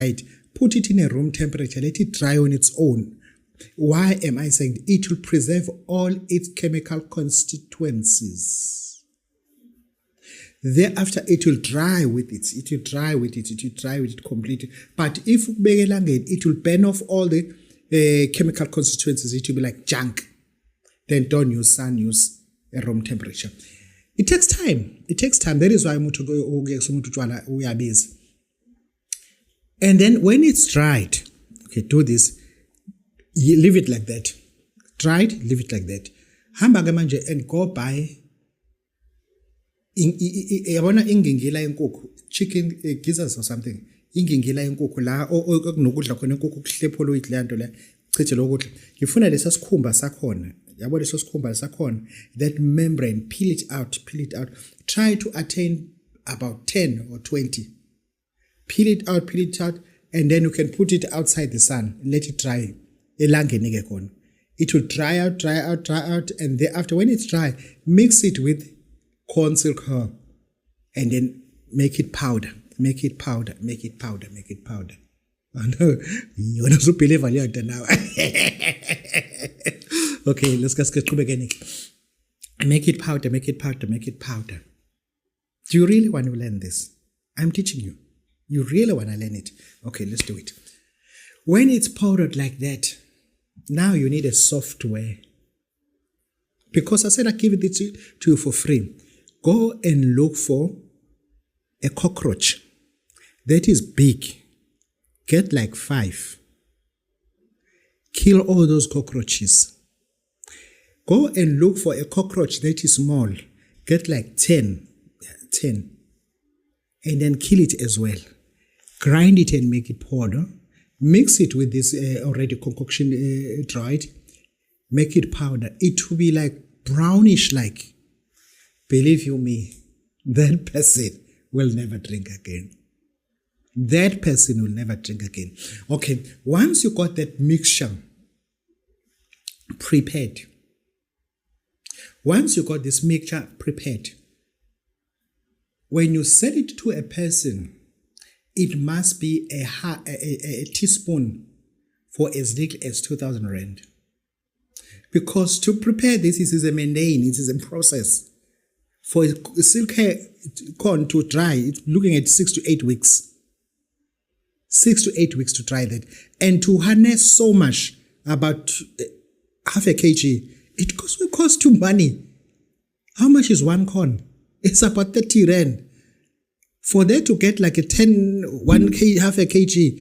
right? Put it in a room temperature, let it dry on its own. Why am I saying it will preserve all its chemical constituencies? Thereafter, it will dry with it. It will dry with it. It will dry with it completely. But if it will burn off all the chemical constituencies. It will be like junk. Then don't use sun, use a room temperature. It takes time. It takes time. That is why we are busy. And then when it's dried, okay, do this. You leave it like that. Dried, leave it like that. Hamba ke manje and go buy yabona ingingila yenkukhu, chicken gizzards or something. Ingingila yenkukhu la okunokudla khona inkukhu kuhlepho lo idla nto la chiche lokudla. Ngifuna lesa sikhumba sakhona. Yabo leso sikhumba sakhona. That membrane, peel it out. Try to attain about 10 or 20. Peel it out, and then you can put it outside the sun. Let it dry. It will dry out, and thereafter, when it's dry, mix it with corn silk hull, and then make it powder. I know you want to believe now. Okay, let's get to again. Make it powder. Do you really want to learn this? I'm teaching you. You really want to learn it? Okay, let's do it. When it's powdered like that, now you need a software. Because I said I give it to you for free. Go and look for a cockroach that is big. Get like 5. Kill all those cockroaches. Go and look for a cockroach that is small. Get like 10. And then kill it as well. Grind it and make it powder. Mix it with this already concoction dried. Make it powder. It will be like brownish like. Believe you me, that person will never drink again. Okay, once you got that mixture prepared, when you sell it to a person, it must be a teaspoon for as little as 2,000 rand. Because to prepare this is a mundane, it is a process. For silk hair corn to dry, it's looking at 6 to 8 weeks. 6 to 8 weeks to dry that. And to harness so much, about half a kg, it will cost you money. How much is one corn? It's about 30 rand. For that to get like half a kg,